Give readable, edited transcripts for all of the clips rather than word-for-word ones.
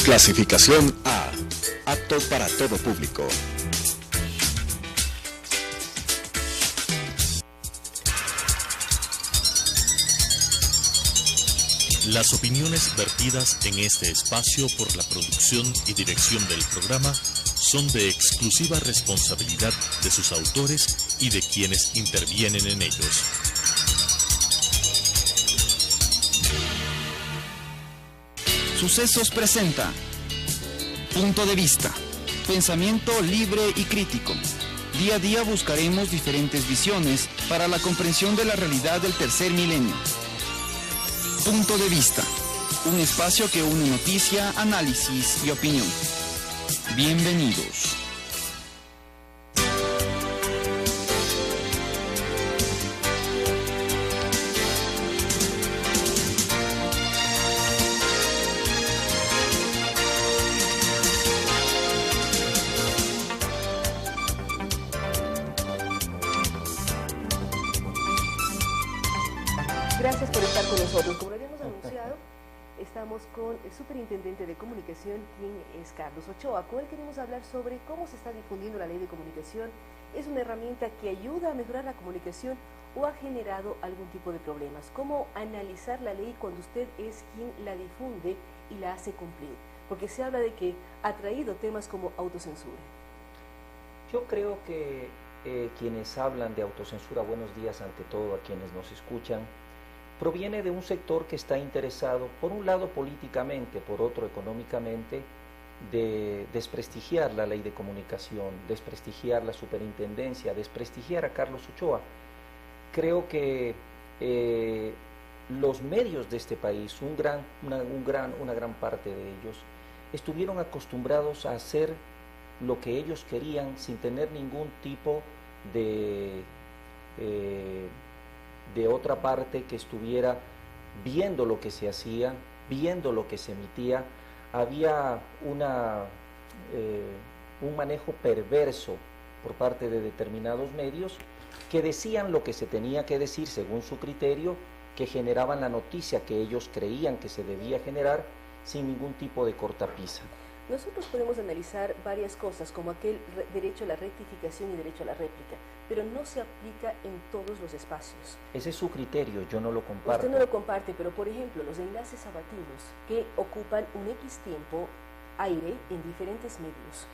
Clasificación A. Apto para todo público. Las opiniones vertidas en este espacio por la producción y dirección del programa son de exclusiva responsabilidad de sus autores y de quienes intervienen en ellos. Sucesos presenta Punto de Vista, pensamiento libre y crítico. Día a día buscaremos diferentes visiones para la comprensión de la realidad del tercer milenio. Punto de Vista, un espacio que une noticia, análisis y opinión. Bienvenidos. Gracias por estar con nosotros. Como lo habíamos anunciado, estamos con el superintendente de comunicación, quien es Carlos Ochoa. Con él queremos hablar sobre cómo se está difundiendo la ley de comunicación. ¿Es una herramienta que ayuda a mejorar la comunicación o ha generado algún tipo de problemas? ¿Cómo analizar la ley cuando usted es quien la difunde y la hace cumplir? Porque se habla de que ha traído temas como autocensura. Yo creo que quienes hablan de autocensura, buenos días ante todo a quienes nos escuchan, proviene de un sector que está interesado, por un lado políticamente, por otro económicamente, de desprestigiar la ley de comunicación, desprestigiar la superintendencia, desprestigiar a Carlos Ochoa. Creo que los medios de este país, una gran parte de ellos, estuvieron acostumbrados a hacer lo que ellos querían sin tener ningún tipo de otra parte que estuviera viendo lo que se hacía, viendo lo que se emitía. Había un manejo perverso por parte de determinados medios que decían lo que se tenía que decir según su criterio, que generaban la noticia que ellos creían que se debía generar sin ningún tipo de cortapisa. Nosotros podemos analizar varias cosas, como aquel derecho a la rectificación y derecho a la réplica, pero no se aplica en todos los espacios. Ese es su criterio, yo no lo comparto. Usted no lo comparte, pero por ejemplo, los enlaces sabatinos que ocupan un X tiempo aire en diferentes medios.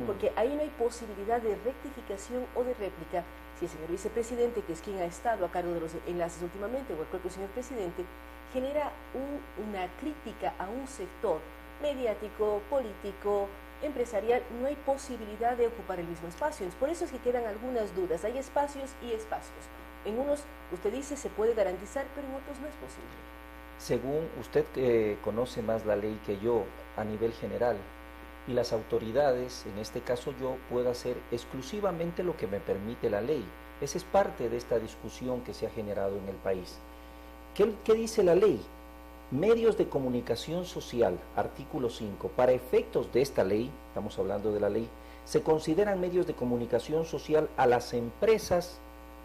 Porque ahí no hay posibilidad de rectificación o de réplica. Si el señor vicepresidente, que es quien ha estado a cargo de los enlaces últimamente, o el propio señor presidente, genera una crítica a un sector mediático, político, empresarial, no hay posibilidad de ocupar el mismo espacio. Por eso es que quedan algunas dudas. Hay espacios y espacios. En unos, usted dice, se puede garantizar, pero en otros no es posible. Según usted, que conoce más la ley que yo a nivel general, y las autoridades, en este caso yo, puedo hacer exclusivamente lo que me permite la ley. Esa es parte de esta discusión que se ha generado en el país. ¿Qué dice la ley? Medios de comunicación social, artículo 5, para efectos de esta ley, estamos hablando de la ley, se consideran medios de comunicación social a las empresas,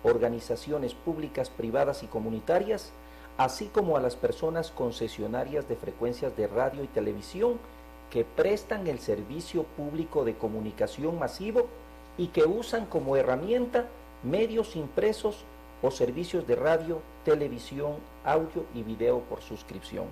organizaciones públicas, privadas y comunitarias, así como a las personas concesionarias de frecuencias de radio y televisión que prestan el servicio público de comunicación masivo y que usan como herramienta medios impresos o servicios de radio, televisión, audio y video por suscripción.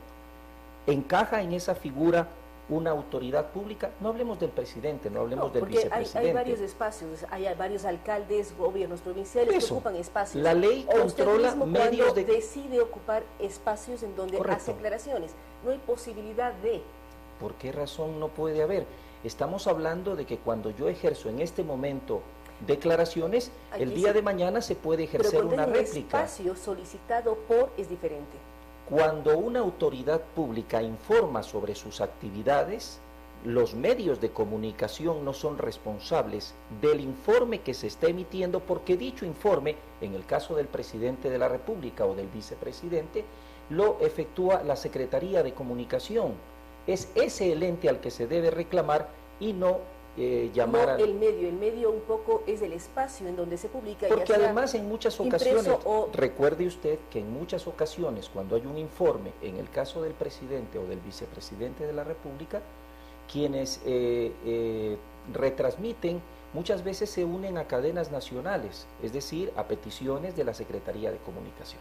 ¿Encaja en esa figura una autoridad pública? No hablemos del presidente, no hablemos del vicepresidente. Hay varios espacios, hay varios alcaldes, gobiernos provinciales que ocupan espacios. La ley controla medios de... decide ocupar espacios en donde hace declaraciones. No hay posibilidad de... ¿Por qué razón no puede haber? Estamos hablando de que cuando yo ejerzo en este momento declaraciones, el día de mañana se puede ejercer una réplica. El espacio solicitado por es diferente. Cuando una autoridad pública informa sobre sus actividades, los medios de comunicación no son responsables del informe que se está emitiendo, porque dicho informe, en el caso del presidente de la República o del vicepresidente, lo efectúa la Secretaría de Comunicación. Es ese el ente al que se debe reclamar y no llamar no el medio un poco es el espacio en donde se publica. Porque además en muchas ocasiones, o... recuerde usted que en muchas ocasiones cuando hay un informe, en el caso del presidente o del vicepresidente de la República, quienes retransmiten muchas veces se unen a cadenas nacionales, es decir, a peticiones de la Secretaría de Comunicación.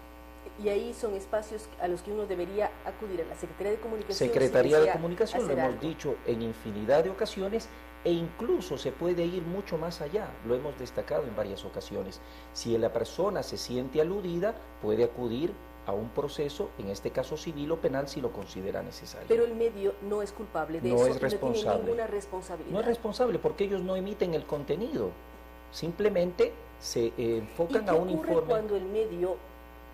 Y ahí son espacios a los que uno debería acudir, a la Secretaría de Comunicación. Secretaría de Comunicación, lo hemos algo. dicho en infinidad de ocasiones, e incluso se puede ir mucho más allá, lo hemos destacado en varias ocasiones. Si la persona se siente aludida, puede acudir a un proceso, en este caso civil o penal, si lo considera necesario. Pero el medio no es culpable de no eso, es responsable. no tiene ninguna responsabilidad. No es responsable porque ellos no emiten el contenido, simplemente se enfocan a un informe. ¿Y qué ocurre cuando el medio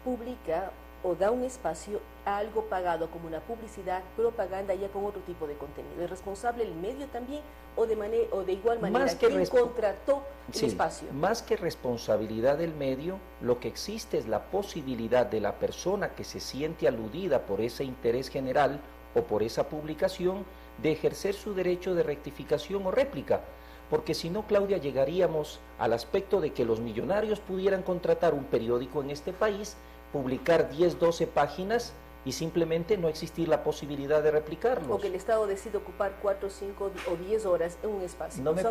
publica o da un espacio a algo pagado como una publicidad, propaganda ya con otro tipo de contenido? ¿Es responsable el medio también o de igual manera quien contrató el espacio? Más que responsabilidad del medio, lo que existe es la posibilidad de la persona que se siente aludida por ese interés general o por esa publicación de ejercer su derecho de rectificación o réplica. Porque si no, Claudia, llegaríamos al aspecto de que los millonarios pudieran contratar un periódico en este país, publicar 10, 12 páginas y simplemente no existir la posibilidad de replicarlos. O que el Estado decide ocupar 4, 5 o 10 horas en un espacio. No me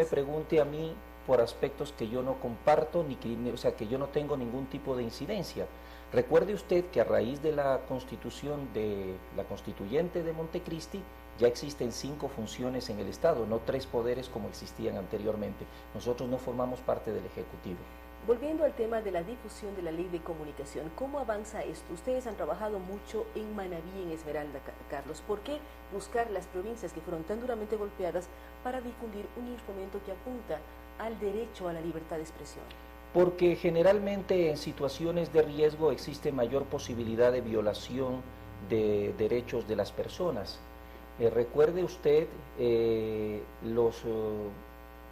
pregunte a mí por aspectos que yo no comparto, o sea, que yo no tengo ningún tipo de incidencia. Recuerde usted que a raíz de la constitución de la constituyente de Montecristi, ya existen 5 funciones en el Estado, no 3 poderes como existían anteriormente. Nosotros no formamos parte del Ejecutivo. Volviendo al tema de la difusión de la ley de comunicación, ¿cómo avanza esto? Ustedes han trabajado mucho en Manabí y en Esmeralda, Carlos. ¿Por qué buscar las provincias que fueron tan duramente golpeadas para difundir un instrumento que apunta al derecho a la libertad de expresión? Porque generalmente en situaciones de riesgo existe mayor posibilidad de violación de derechos de las personas. Recuerde usted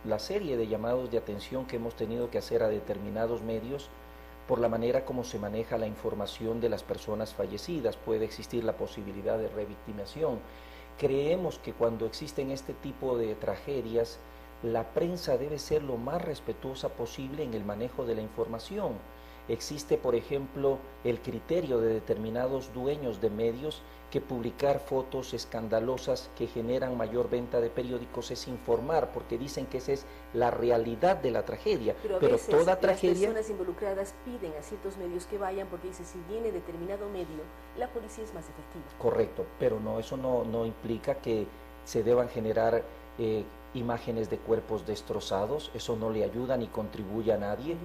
la serie de llamados de atención que hemos tenido que hacer a determinados medios por la manera como se maneja la información de las personas fallecidas. Puede existir la posibilidad de revictimación. Creemos que cuando existen este tipo de tragedias, la prensa debe ser lo más respetuosa posible en el manejo de la información. Existe, por ejemplo, el criterio de determinados dueños de medios que publicar fotos escandalosas que generan mayor venta de periódicos es informar, porque dicen que esa es la realidad de la tragedia. Pero toda tragedia... Las personas involucradas piden a ciertos medios que vayan porque dicen, si viene determinado medio, la policía es más efectiva. Correcto, pero no, eso no implica que se deban generar imágenes de cuerpos destrozados, eso no le ayuda ni contribuye a nadie.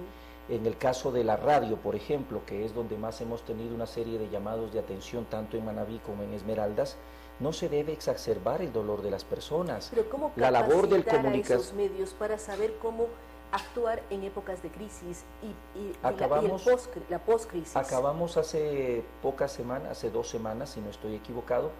En el caso de la radio, por ejemplo, que es donde más hemos tenido una serie de llamados de atención, tanto en Manabí como en Esmeraldas, no se debe exacerbar el dolor de las personas. Pero ¿cómo la labor del a esos medios para saber cómo actuar en épocas de crisis y la post-crisis? Acabamos hace pocas semanas, hace 2 semanas, si no estoy equivocado,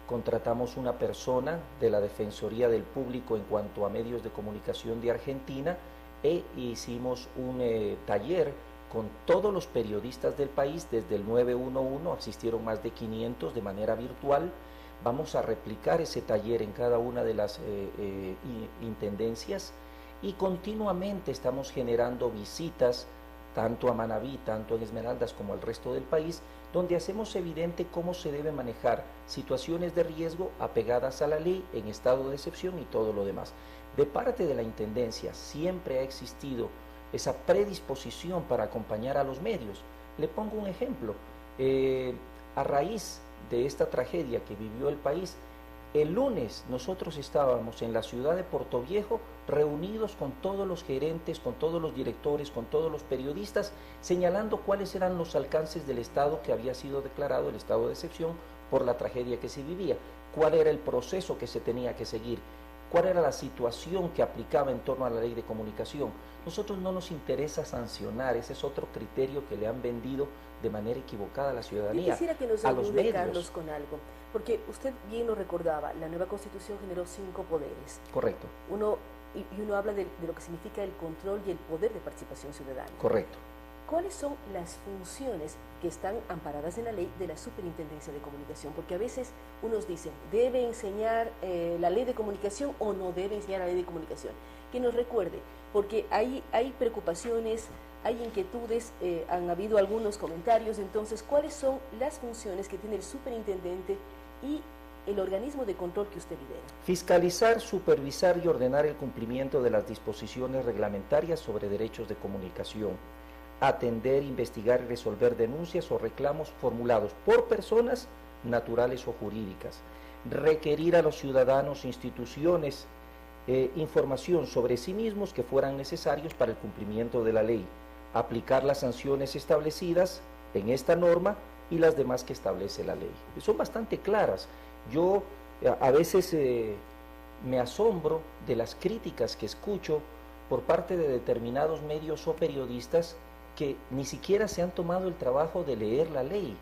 contratamos una persona de la Defensoría del Público en cuanto a medios de comunicación de Argentina e hicimos un taller con todos los periodistas del país, desde el 911, asistieron más de 500 de manera virtual. Vamos a replicar ese taller en cada una de las intendencias y continuamente estamos generando visitas tanto a Manabí, tanto en Esmeraldas como al resto del país, donde hacemos evidente cómo se debe manejar situaciones de riesgo apegadas a la ley en estado de excepción y todo lo demás. De parte de la Intendencia siempre ha existido esa predisposición para acompañar a los medios. Le pongo un ejemplo. A raíz de esta tragedia que vivió el país, el lunes nosotros estábamos en la ciudad de Portoviejo reunidos con todos los gerentes, con todos los directores, con todos los periodistas, señalando cuáles eran los alcances del estado que había sido declarado el estado de excepción por la tragedia que se vivía, cuál era el proceso que se tenía que seguir, cuál era la situación que aplicaba en torno a la ley de comunicación. Nosotros no nos interesa sancionar, ese es otro criterio que le han vendido de manera equivocada a la ciudadanía. Yo quisiera que nos a los ayude, medios. Carlos, con algo, porque usted bien lo recordaba, la nueva Constitución generó 5 poderes. Correcto. Uno habla de lo que significa el control y el poder de participación ciudadana. Correcto. ¿cuáles son las funciones que están amparadas en la ley de la Superintendencia de Comunicación? Porque a veces unos dicen, ¿debe enseñar la ley de comunicación o no debe enseñar la ley de comunicación? Que nos recuerde, porque hay preocupaciones, hay inquietudes, han habido algunos comentarios. Entonces, ¿cuáles son las funciones que tiene el superintendente y el organismo de control que usted lidera? Fiscalizar, supervisar y ordenar el cumplimiento de las disposiciones reglamentarias sobre derechos de comunicación. Atender, investigar y resolver denuncias o reclamos formulados por personas naturales o jurídicas. Requerir a los ciudadanos, instituciones, información sobre sí mismos que fueran necesarios para el cumplimiento de la ley. Aplicar las sanciones establecidas en esta norma y las demás que establece la ley. Son bastante claras. Yo a veces me asombro de las críticas que escucho por parte de determinados medios o periodistas que ni siquiera se han tomado el trabajo de leer la ley.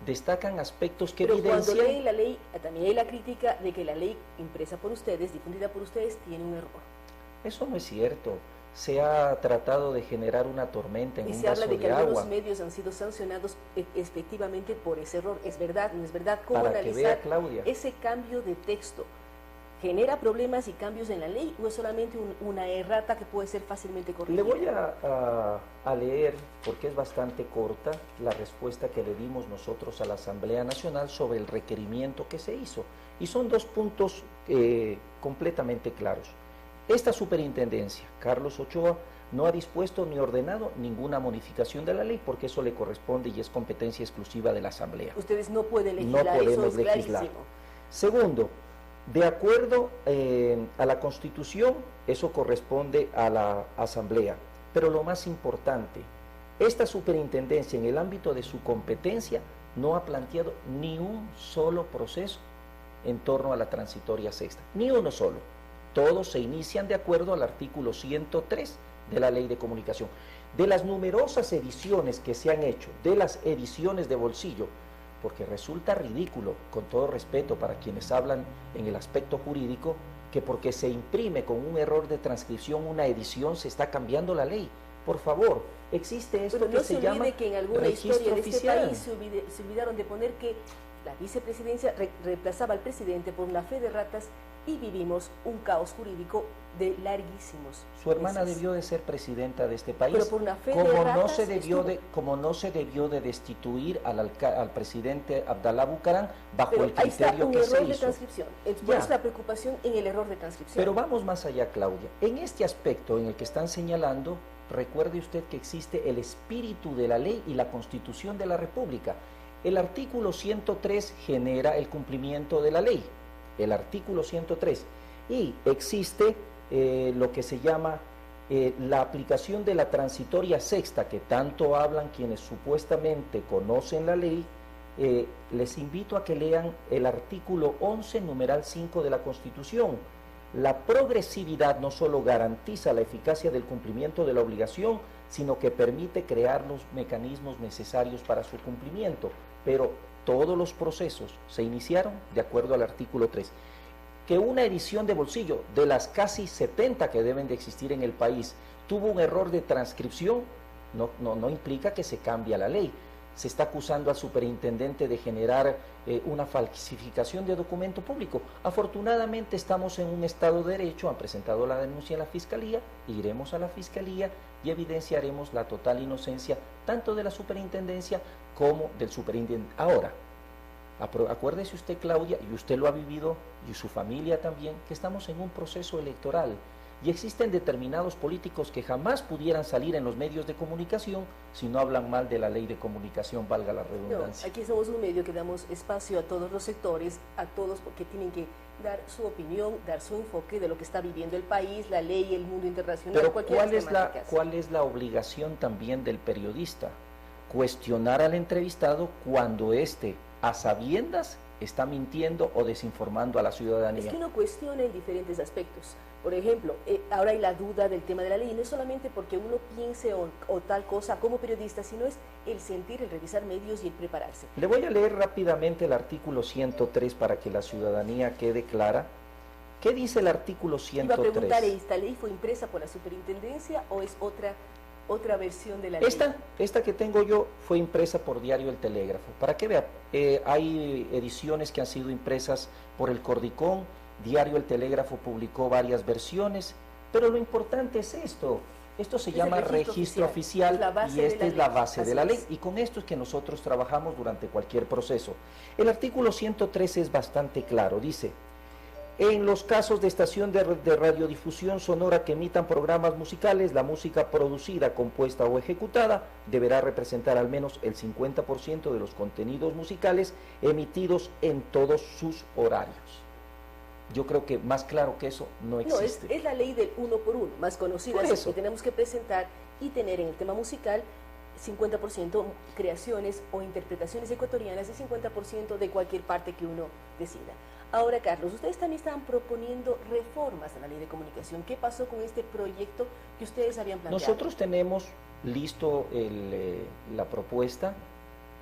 Destacan aspectos que evidencian... Pero cuando leen la ley, también hay la crítica de que la ley impresa por ustedes, difundida por ustedes, tiene un error. Eso no es cierto. Se ha tratado de generar una tormenta en un vaso de agua. Y se habla de que algunos medios han sido sancionados efectivamente por ese error. ¿Es verdad? ¿No es verdad? ¿Cómo Para analizar que vea, Claudia, ese cambio de texto? ¿Genera problemas y cambios en la ley o es solamente una errata que puede ser fácilmente corregida? Le voy a leer, porque es bastante corta, la respuesta que le dimos nosotros a la Asamblea Nacional sobre el requerimiento que se hizo. Y son dos puntos completamente claros. Esta superintendencia, Carlos Ochoa, no ha dispuesto ni ordenado ninguna modificación de la ley porque eso le corresponde y es competencia exclusiva de la Asamblea. Ustedes no pueden legislar, no podemos eso es legislar. clarísimo. Segundo, de acuerdo a la Constitución, eso corresponde a la Asamblea. Pero lo más importante, esta superintendencia en el ámbito de su competencia no ha planteado ni un solo proceso en torno a la transitoria sexta, ni uno solo. Todos se inician de acuerdo al artículo 103 de la Ley de Comunicación. De las numerosas ediciones que se han hecho, de las ediciones de bolsillo, porque resulta ridículo, con todo respeto para quienes hablan en el aspecto jurídico, que porque se imprime con un error de transcripción una edición se está cambiando la ley. Por favor, existe esto que se llama registro oficial. No se olvide que en alguna historia de este país se olvidaron de poner que la vicepresidencia reemplazaba al presidente por una fe de ratas y vivimos un caos jurídico de larguísimos. Su hermana debió de ser presidenta de este país, pero por una fe como de ratas no se debió de destituir al presidente Abdalá Bucaram bajo el criterio que se hizo. Ahí está un error de transcripción. Por eso la preocupación en el error de transcripción. Pero vamos más allá, Claudia. En este aspecto en el que están señalando, recuerde usted que existe el espíritu de la ley y la Constitución de la República. El artículo 103 genera el cumplimiento de la ley, el artículo 103, y existe lo que se llama la aplicación de la transitoria sexta, que tanto hablan quienes supuestamente conocen la ley. Les invito a que lean el artículo 11, numeral 5 de la Constitución. La progresividad no solo garantiza la eficacia del cumplimiento de la obligación, sino que permite crear los mecanismos necesarios para su cumplimiento. Pero todos los procesos se iniciaron de acuerdo al artículo 3. Que una edición de bolsillo de las casi 70 que deben de existir en el país tuvo un error de transcripción, no implica que se cambie la ley. Se está acusando al superintendente de generar una falsificación de documento público. Afortunadamente estamos en un Estado de Derecho, han presentado la denuncia en la Fiscalía, iremos a la Fiscalía y evidenciaremos la total inocencia tanto de la superintendencia como del superintendente. Ahora, acuérdese usted, Claudia, y usted lo ha vivido, y su familia también, que estamos en un proceso electoral. Y existen determinados políticos que jamás pudieran salir en los medios de comunicación si no hablan mal de la ley de comunicación, valga la redundancia. No, aquí somos un medio que damos espacio a todos los sectores, a todos porque tienen que dar su opinión, dar su enfoque de lo que está viviendo el país, la ley, el mundo internacional. Pero ¿cuál es la obligación también del periodista? Cuestionar al entrevistado cuando éste, a sabiendas, está mintiendo o desinformando a la ciudadanía. Es que uno cuestiona en diferentes aspectos. Por ejemplo, ahora hay la duda del tema de la ley, y no es solamente porque uno piense o tal cosa como periodista, sino es el sentir, el revisar medios y el prepararse. Le voy a leer rápidamente el artículo 103 para que la ciudadanía quede clara. ¿Qué dice el artículo 103? Iba a preguntar, ¿esta ley fue impresa por la superintendencia o es otra otra versión de la ley. Esta que tengo yo fue impresa por Diario El Telégrafo. Para que vea, hay ediciones que han sido impresas por el Cordicón, Diario El Telégrafo publicó varias versiones, pero lo importante es esto. Esto se llama registro oficial y esta es la base de la ley. Y con esto es que nosotros trabajamos durante cualquier proceso. El artículo 113 es bastante claro, dice: en los casos de estación de radiodifusión sonora que emitan programas musicales, la música producida, compuesta o ejecutada deberá representar al menos el 50% de los contenidos musicales emitidos en todos sus horarios. Yo creo que más claro que eso no existe. No, es la ley del 1 por 1, más conocida, que tenemos que presentar y tener en el tema musical 50% creaciones o interpretaciones ecuatorianas y 50% de cualquier parte que uno decida. Ahora, Carlos, ustedes también estaban proponiendo reformas a la ley de comunicación. ¿Qué pasó con este proyecto que ustedes habían planteado? Nosotros tenemos listo la propuesta,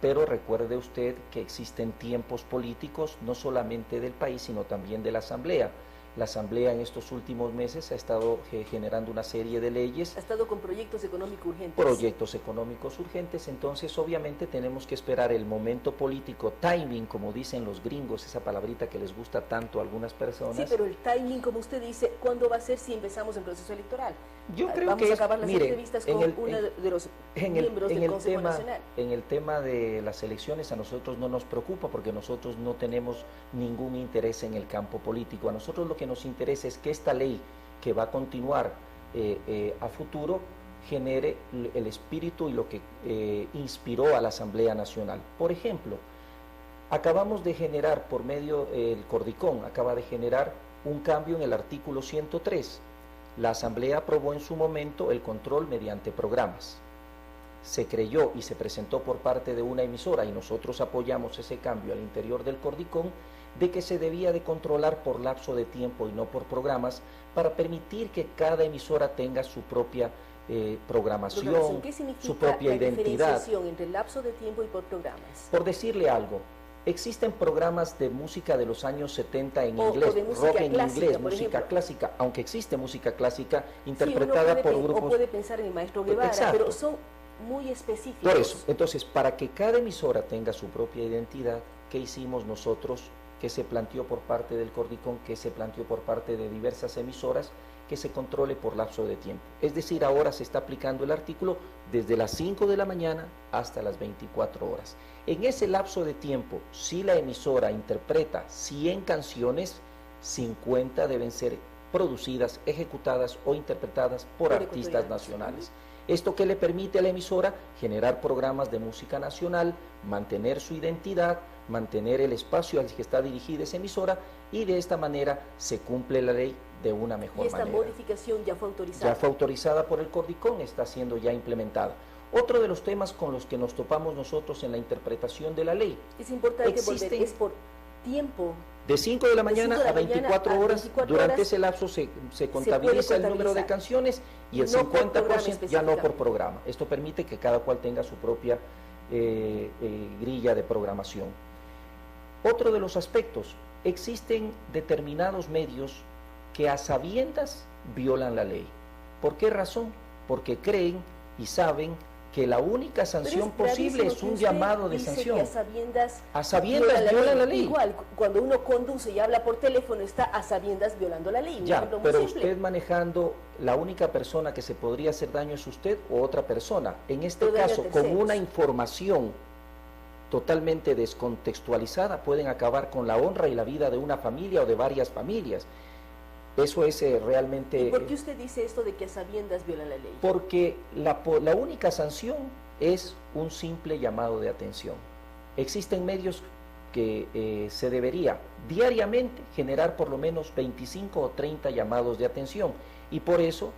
pero recuerde usted que existen tiempos políticos, no solamente del país, sino también de la Asamblea. La Asamblea en estos últimos meses ha estado generando una serie de leyes. Ha estado con proyectos económicos urgentes. Proyectos económicos urgentes, entonces obviamente tenemos que esperar el momento político, timing, como dicen los gringos, esa palabrita que les gusta tanto a algunas personas. Sí, pero el timing, como usted dice, ¿cuándo va a ser si empezamos en proceso electoral? Yo creo Vamos que a acabar las entrevistas con uno de los miembros del Consejo Nacional. En el tema de las elecciones a nosotros no nos preocupa porque nosotros no tenemos ningún interés en el campo político. A nosotros lo que nos interesa es que esta ley que va a continuar a futuro genere el espíritu y lo que inspiró a la Asamblea Nacional. Por ejemplo, acabamos de generar por medio, el Cordicón acaba de generar un cambio en el artículo 103. La Asamblea aprobó en su momento el control mediante programas. Se creyó y se presentó por parte de una emisora, y nosotros apoyamos ese cambio al interior del Cordicón, de que se debía de controlar por lapso de tiempo y no por programas, para permitir que cada emisora tenga su propia programación, su propia identidad. ¿Qué significa la diferenciación entre lapso de tiempo y por programas? Por decirle algo, existen programas de música de los años 70 en inglés, rock en inglés, música clásica, aunque existe música clásica interpretada por grupos. O puede pensar en el maestro Guevara, pero son muy específicos. Por eso, entonces, para que cada emisora tenga su propia identidad, ¿qué hicimos nosotros? Que se planteó por parte del Cordicón, que se planteó por parte de diversas emisoras, que se controle por lapso de tiempo. Es decir, ahora se está aplicando el artículo desde las 5 de la mañana hasta las 24 horas. En ese lapso de tiempo, si la emisora interpreta 100 canciones, 50 deben ser producidas, ejecutadas o interpretadas por artistas nacionales. Esto que le permite a la emisora generar programas de música nacional, mantener su identidad, mantener el espacio al que está dirigida esa emisora, y de esta manera se cumple la ley de una mejor manera. ¿Y esta modificación ya fue autorizada? Ya fue autorizada por el Cordicón, está siendo ya implementada. Otro de los temas con los que nos topamos nosotros en la interpretación de la ley. Es importante volver, es por tiempo. De 5 de la mañana a 24 horas, durante ese lapso se contabiliza el número de canciones y el 50% ya no por programa. Esto permite que cada cual tenga su propia grilla de programación. Otro de los aspectos, existen determinados medios que a sabiendas violan la ley. ¿Por qué razón? Porque creen y saben que la única sanción posible es un llamado de sanción. A sabiendas viola la ley. Igual, cuando uno conduce y habla por teléfono, está a sabiendas violando la ley. Ya, pero usted manejando, la única persona que se podría hacer daño es usted o otra persona. En este caso, con una información totalmente descontextualizada, pueden acabar con la honra y la vida de una familia o de varias familias. Eso es realmente... ¿Y por qué usted dice esto de que a sabiendas violan la ley? Porque la única sanción es un simple llamado de atención. Existen medios que se debería diariamente generar por lo menos 25 o 30 llamados de atención, y por eso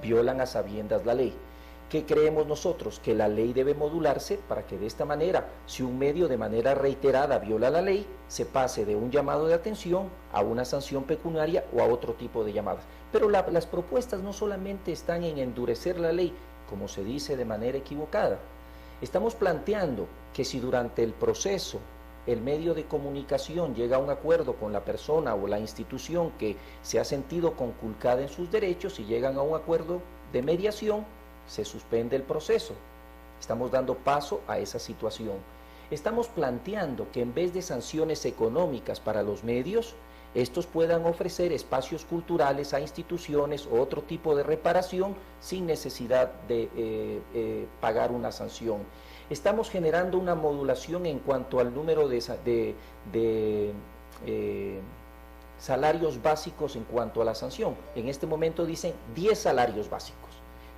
violan a sabiendas la ley. ¿Qué creemos nosotros? Que la ley debe modularse para que de esta manera, si un medio de manera reiterada viola la ley, se pase de un llamado de atención a una sanción pecuniaria o a otro tipo de llamadas. Pero las propuestas no solamente están en endurecer la ley, como se dice de manera equivocada. Estamos planteando que si durante el proceso el medio de comunicación llega a un acuerdo con la persona o la institución que se ha sentido conculcada en sus derechos y llegan a un acuerdo de mediación, se suspende el proceso. Estamos dando paso a esa situación. Estamos planteando que en vez de sanciones económicas para los medios, estos puedan ofrecer espacios culturales a instituciones o otro tipo de reparación sin necesidad de pagar una sanción. Estamos generando una modulación en cuanto al número de salarios básicos en cuanto a la sanción. En este momento dicen 10 salarios básicos.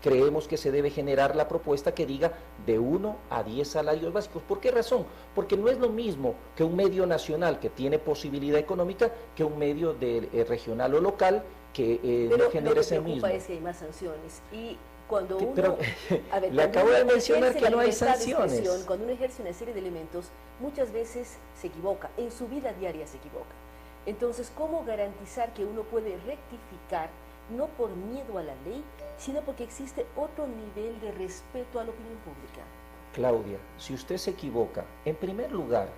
Creemos que se debe generar la propuesta que diga de 1 a 10 salarios básicos. ¿Por qué razón? Porque no es lo mismo que un medio nacional que tiene posibilidad económica que un medio regional o local que no genera ese mismo. Pero lo que preocupa es que hay más sanciones y cuando uno... Pero le acabo de mencionar que no hay sanciones. Cuando uno ejerce una serie de elementos, muchas veces se equivoca, en su vida diaria se equivoca. Entonces, ¿cómo garantizar que uno puede rectificar, no por miedo a la ley, sino porque existe otro nivel de respeto a la opinión pública? Claudia, si usted se equivoca, en primer lugar,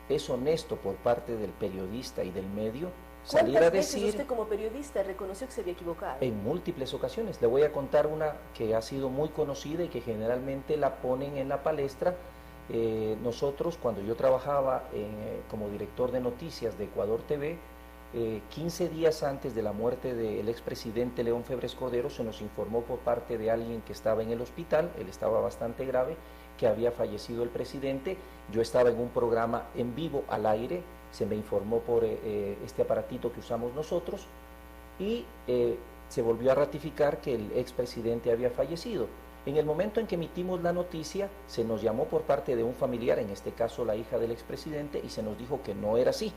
es honesto por parte del periodista y del medio salir a decir... ¿Cuántas veces usted como periodista reconoció que se había equivocado? En múltiples ocasiones. Le voy a contar una que ha sido muy conocida y que generalmente la ponen en la palestra. Nosotros, cuando yo trabajaba como director de noticias de Ecuador TV, 15 días antes de la muerte del expresidente León Febres Cordero, se nos informó por parte de alguien que estaba en el hospital, él estaba bastante grave, que había fallecido el presidente. Yo estaba en un programa en vivo al aire, se me informó por este aparatito que usamos nosotros y se volvió a ratificar que el expresidente había fallecido. En el momento en que emitimos la noticia, se nos llamó por parte de un familiar, en este caso la hija del expresidente, y se nos dijo que no era así,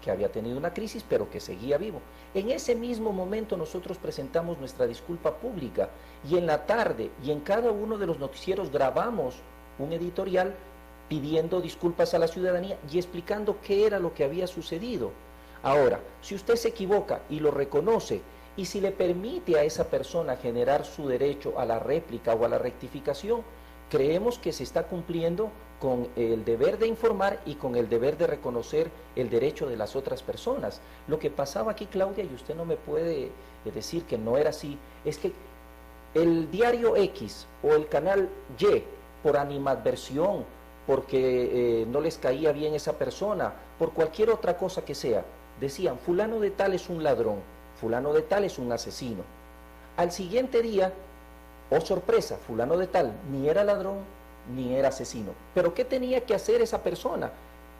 que había tenido una crisis, pero que seguía vivo. En ese mismo momento nosotros presentamos nuestra disculpa pública y en la tarde y en cada uno de los noticieros grabamos un editorial pidiendo disculpas a la ciudadanía y explicando qué era lo que había sucedido. Ahora, si usted se equivoca y lo reconoce, y si le permite a esa persona generar su derecho a la réplica o a la rectificación, creemos que se está cumpliendo con el deber de informar y con el deber de reconocer el derecho de las otras personas. Lo que pasaba aquí, Claudia, y usted no me puede decir que no era así, es que el diario X o el canal Y, por animadversión, porque no les caía bien esa persona, por cualquier otra cosa que sea, decían, fulano de tal es un ladrón, fulano de tal es un asesino. Al siguiente día, oh sorpresa, fulano de tal ni era ladrón ni era asesino. ¿Pero qué tenía que hacer esa persona?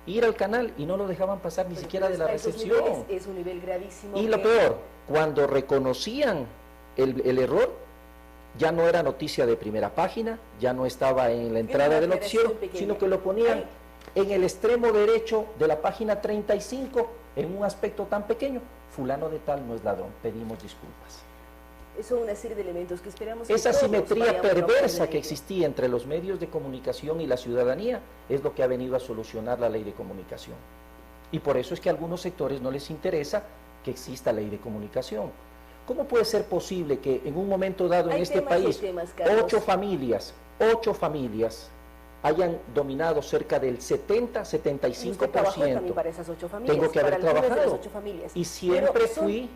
Ir al canal y no lo dejaban pasar ni siquiera de la recepción. Es un nivel gravísimo. Y lo peor, cuando reconocían el error, ya no era noticia de primera página, ya no estaba en la entrada del noticiero, sino que lo ponían en el extremo derecho de la página 35, en un aspecto tan pequeño. Fulano de tal no es ladrón, pedimos disculpas. Son una serie de elementos que esperamos que esa simetría perversa que existía entre los medios de comunicación y la ciudadanía es lo que ha venido a solucionar la ley de comunicación. Y por eso es que a algunos sectores no les interesa que exista ley de comunicación. ¿Cómo puede ser posible que en un momento dado en este país 8 familias hayan dominado cerca del 70-75%? Para esas 8 familias, tengo que haber trabajado y siempre fui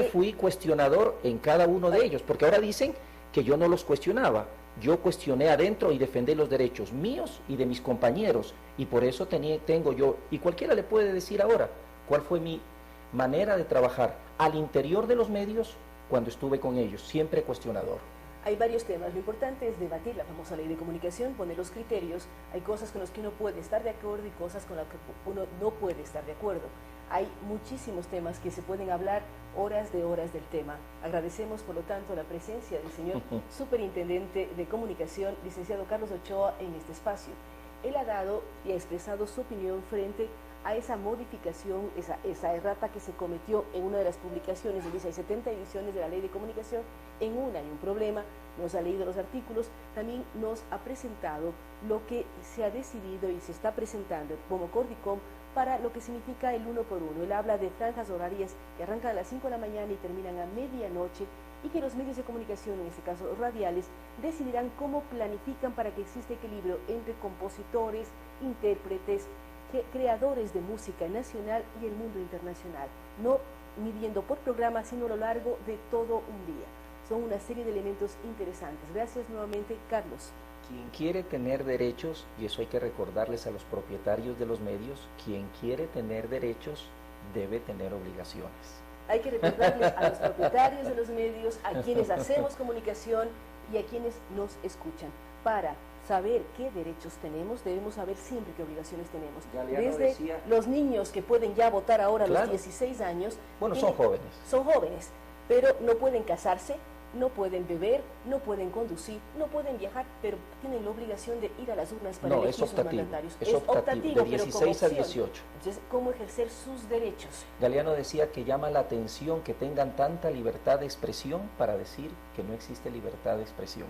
fui cuestionador en cada uno de ellos, porque ahora dicen que yo no los cuestionaba. Yo cuestioné adentro y defendí los derechos míos y de mis compañeros, y por eso tengo yo, y cualquiera le puede decir ahora cuál fue mi manera de trabajar al interior de los medios cuando estuve con ellos, siempre cuestionador. Hay varios temas, lo importante es debatir la famosa ley de comunicación, poner los criterios. Hay cosas con las que uno puede estar de acuerdo y cosas con las que uno no puede estar de acuerdo. Hay muchísimos temas que se pueden hablar horas del tema. Agradecemos, por lo tanto, la presencia del señor Superintendente de Comunicación, licenciado Carlos Ochoa, en este espacio. Él ha dado y ha expresado su opinión frente a esa modificación, esa errata que se cometió en una de las publicaciones. Dice, hay 70 ediciones de la Ley de Comunicación, en una hay un problema, nos ha leído los artículos, también nos ha presentado lo que se ha decidido y se está presentando como Cordicom para lo que significa el 1 por 1. Él habla de franjas horarias que arrancan a las 5 de la mañana y terminan a medianoche, y que los medios de comunicación, en este caso radiales, decidirán cómo planifican para que exista equilibrio entre compositores, intérpretes, creadores de música nacional y el mundo internacional, no midiendo por programa, sino a lo largo de todo un día. son una serie de elementos interesantes. Gracias nuevamente, Carlos. Quien quiere tener derechos, y eso hay que recordarles a los propietarios de los medios, quien quiere tener derechos debe tener obligaciones. Hay que recordarles a los propietarios de los medios, a quienes hacemos comunicación y a quienes nos escuchan. Para saber qué derechos tenemos, debemos saber siempre qué obligaciones tenemos. Desde los niños que pueden ya votar ahora a los 16 años. Bueno, son jóvenes. Son jóvenes, pero no pueden casarse, no pueden beber, no pueden conducir, no pueden viajar, pero tienen la obligación de ir a las urnas para elegir sus mandatarios. Es optativo, de 16 a 18. Entonces, ¿cómo ejercer sus derechos? Galeano decía que llama la atención que tengan tanta libertad de expresión para decir que no existe libertad de expresión.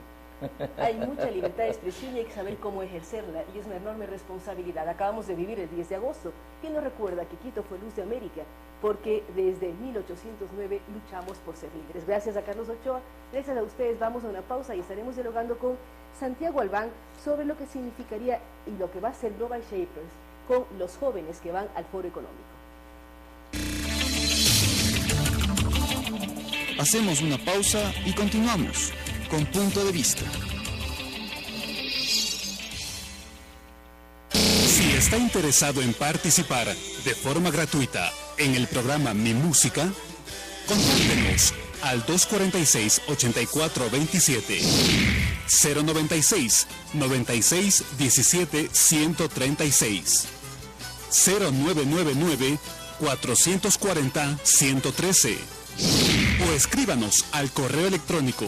Hay mucha libertad de expresión y hay que saber cómo ejercerla, y es una enorme responsabilidad. Acabamos de vivir el 10 de agosto. ¿Quién nos recuerda que Quito fue luz de América? Porque desde 1809 luchamos por ser libres. Gracias a Carlos Ochoa, gracias a ustedes. Vamos a una pausa y estaremos dialogando con Santiago Albán sobre lo que significaría y lo que va a ser Global Shapers con los jóvenes que van al Foro Económico. Hacemos una pausa y continuamos con Punto de Vista. Si está interesado en participar de forma gratuita en el programa Mi Música, contáctenos al 246-8427, 096-96-17-136, 0999-440-113, o escríbanos al correo electrónico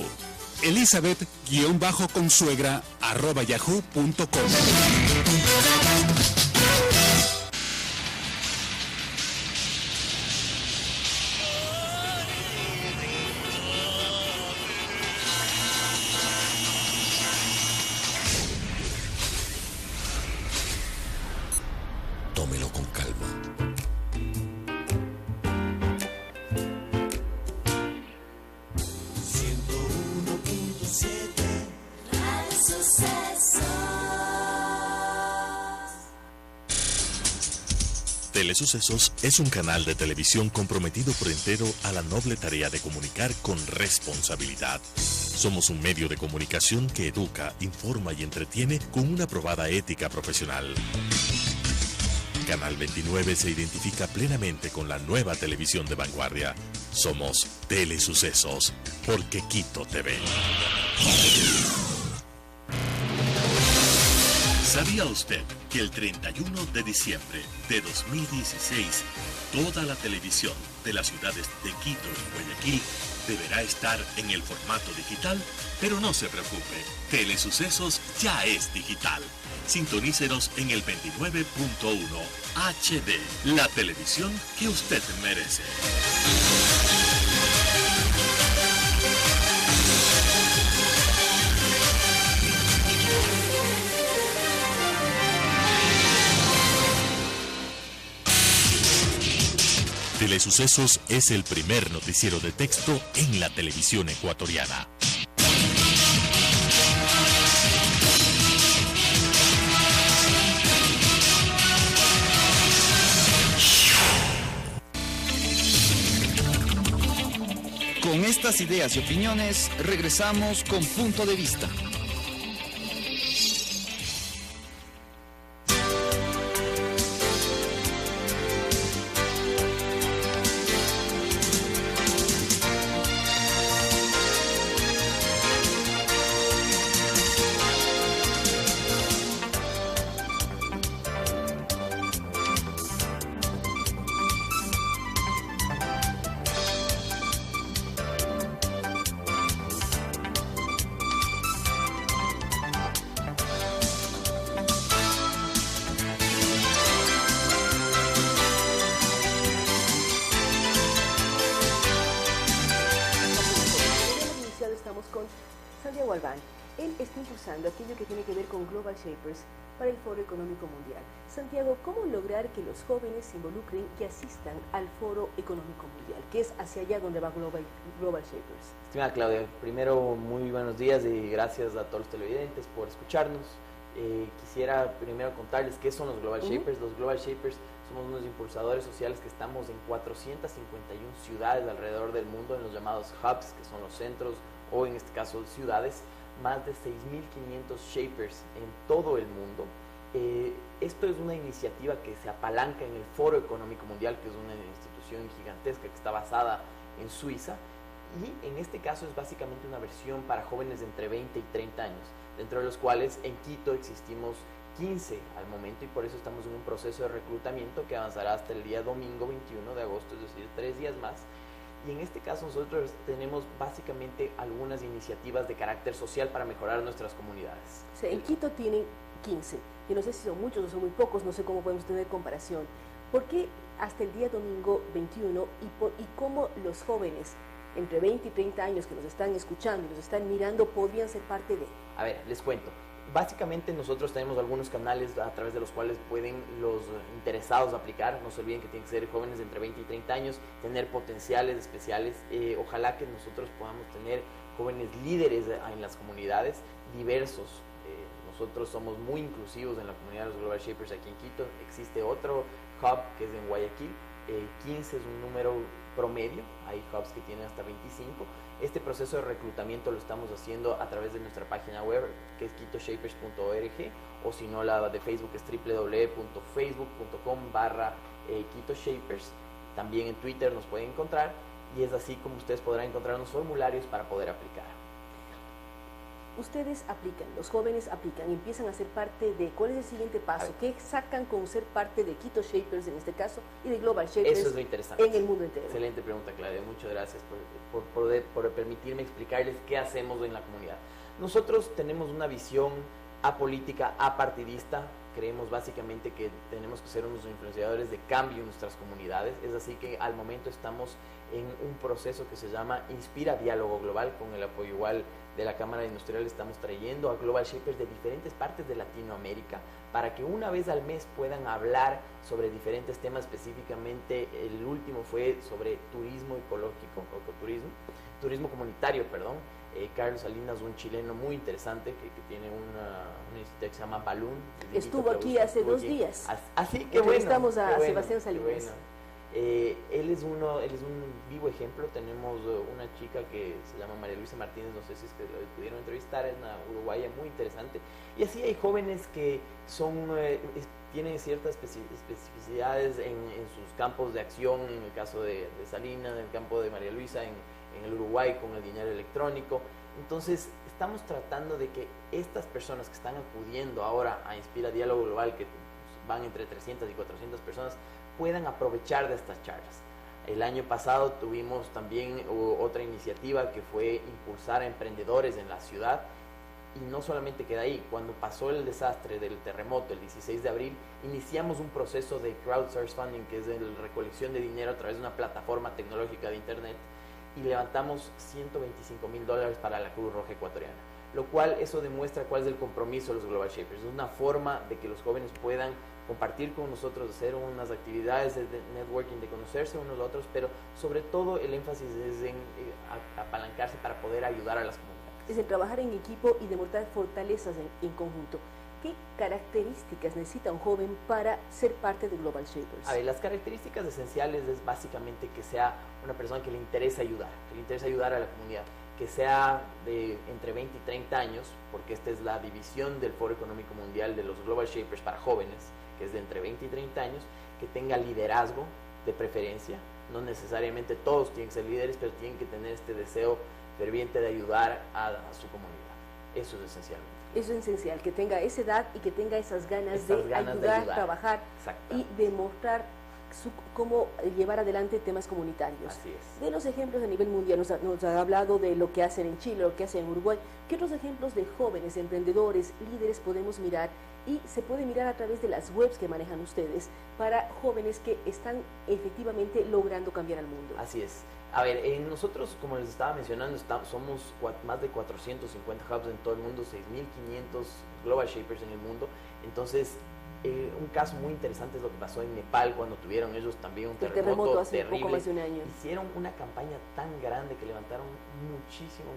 elizabeth_consuegra@yahoo.com. Tómelo con calma. Telesucesos es un canal de televisión comprometido por entero a la noble tarea de comunicar con responsabilidad. Somos un medio de comunicación que educa, informa y entretiene con una probada ética profesional. Canal 29 se identifica plenamente con la nueva televisión de vanguardia. Somos Telesucesos, porque Quito TV. ¿Sabía usted que el 31 de diciembre de 2016 toda la televisión de las ciudades de Quito y Guayaquil deberá estar en el formato digital? Pero no se preocupe, Telesucesos ya es digital. Sintonícenos en el 29.1 HD, la televisión que usted merece. Telesucesos es el primer noticiero de texto en la televisión ecuatoriana. Con estas ideas y opiniones, regresamos con Punto de Vista. Santiago Albán. Él está impulsando aquello que tiene que ver con Global Shapers para el Foro Económico Mundial. Santiago, ¿cómo lograr que los jóvenes se involucren, que asistan al Foro Económico Mundial, que es hacia allá donde va Global Shapers? Estimada Claudia, primero muy buenos días y gracias a todos los televidentes por escucharnos. Quisiera primero contarles qué son los Global Shapers. Los Global Shapers somos unos impulsadores sociales que estamos en 451 ciudades alrededor del mundo, en los llamados hubs, que son los centros o en este caso ciudades, más de 6.500 shapers en todo el mundo. Esto es una iniciativa que se apalanca en el Foro Económico Mundial, que es una institución gigantesca que está basada en Suiza, y en este caso es básicamente una versión para jóvenes de entre 20 y 30 años, dentro de los cuales en Quito existimos 15 al momento, y por eso estamos en un proceso de reclutamiento que avanzará hasta el día domingo 21 de agosto, es decir, 3 días más. Y en este caso nosotros tenemos básicamente algunas iniciativas de carácter social para mejorar nuestras comunidades. O sea, en Quito tienen 15, yo no sé si son muchos o son muy pocos, no sé cómo podemos tener comparación. ¿Por qué hasta el día domingo 21 y cómo los jóvenes entre 20 y 30 años que nos están escuchando y nos están mirando podrían ser parte de? A ver, les cuento. Básicamente nosotros tenemos algunos canales a través de los cuales pueden los interesados aplicar. No se olviden que tienen que ser jóvenes de entre 20 y 30 años, tener potenciales especiales. Ojalá que nosotros podamos tener jóvenes líderes en las comunidades diversos. Nosotros somos muy inclusivos en la comunidad de los Global Shapers aquí en Quito. Existe otro hub que es en Guayaquil. 15 es un número promedio, hay hubs que tienen hasta 25. Este proceso de reclutamiento lo estamos haciendo a través de nuestra página web, que es quitoshapers.org, o si no, la de Facebook es www.facebook.com/quitoshapers. También en Twitter nos pueden encontrar, y es así como ustedes podrán encontrar los formularios para poder aplicar. Ustedes aplican, los jóvenes aplican, empiezan a ser parte de, ¿cuál es el siguiente paso? ¿Qué sacan con ser parte de Quito Shapers en este caso y de Global Shapers? Eso es lo interesante. En el mundo entero. Excelente pregunta, Claudia. Muchas gracias por permitirme explicarles qué hacemos en la comunidad. Nosotros tenemos una visión apolítica, apartidista. Creemos básicamente que tenemos que ser unos influenciadores de cambio en nuestras comunidades. Es así que al momento estamos en un proceso que se llama Inspira Diálogo Global. Con el apoyo igual de la Cámara Industrial estamos trayendo a Global Shapers de diferentes partes de Latinoamérica para que una vez al mes puedan hablar sobre diferentes temas. Específicamente el último fue sobre turismo ecológico, turismo comunitario, perdón. Carlos Salinas, un chileno muy interesante que tiene una iniciativa que se llama Balloon. Estuvo aquí hace 2 días. Así que bueno. Estamos a Sebastián Salinas. Él es un vivo ejemplo. Tenemos una chica que se llama María Luisa Martínez, no sé si es que la pudieron entrevistar, es una uruguaya muy interesante. Y así hay jóvenes que tienen ciertas especificidades en sus campos de acción, en el caso de Salinas, en el campo de María Luisa, en el Uruguay con el dinero electrónico. Entonces estamos tratando de que estas personas que están acudiendo ahora a Inspira Diálogo Global, que van entre 300 y 400 personas, puedan aprovechar de estas charlas. El año pasado tuvimos también otra iniciativa que fue impulsar a emprendedores en la ciudad, y no solamente queda ahí. Cuando pasó el desastre del terremoto el 16 de abril, iniciamos un proceso de crowdsource funding, que es la recolección de dinero a través de una plataforma tecnológica de internet, y levantamos $125,000 para la Cruz Roja Ecuatoriana, lo cual eso demuestra cuál es el compromiso de los Global Shapers. Es una forma de que los jóvenes puedan compartir con nosotros, hacer unas actividades de networking, de conocerse unos a otros, pero sobre todo el énfasis es en apalancarse para poder ayudar a las comunidades. Es el trabajar en equipo y demostrar fortalezas en conjunto. ¿Qué características necesita un joven para ser parte de Global Shapers? A ver, las características esenciales es básicamente que sea una persona que le interesa ayudar a la comunidad, que sea de entre 20 y 30 años, porque esta es la división del Foro Económico Mundial de los Global Shapers para jóvenes, que es de entre 20 y 30 años, que tenga liderazgo de preferencia. No necesariamente todos tienen que ser líderes, pero tienen que tener este deseo ferviente de ayudar a su comunidad. Eso es esencialmente. Eso es esencial, que tenga esa edad y que tenga esas ganas de ayudar, trabajar y demostrar cómo llevar adelante temas comunitarios. Así es. De los ejemplos a nivel mundial, nos ha hablado de lo que hacen en Chile, lo que hacen en Uruguay. ¿Qué otros ejemplos de jóvenes, emprendedores, líderes podemos mirar? Y se puede mirar a través de las webs que manejan ustedes para jóvenes que están efectivamente logrando cambiar al mundo. Así es. A ver, nosotros, como les estaba mencionando, somos más de 450 hubs en todo el mundo, 6.500 Global Shapers en el mundo. Entonces, un caso muy interesante es lo que pasó en Nepal cuando tuvieron ellos también un terremoto hace terrible. Poco más de un año. Hicieron una campaña tan grande que levantaron muchísimo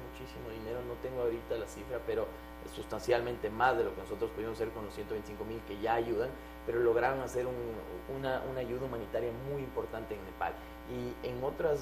dinero. No tengo ahorita la cifra, pero sustancialmente más de lo que nosotros pudimos hacer con los 125.000 que ya ayudan, pero lograron hacer una ayuda humanitaria muy importante en Nepal. Y en otros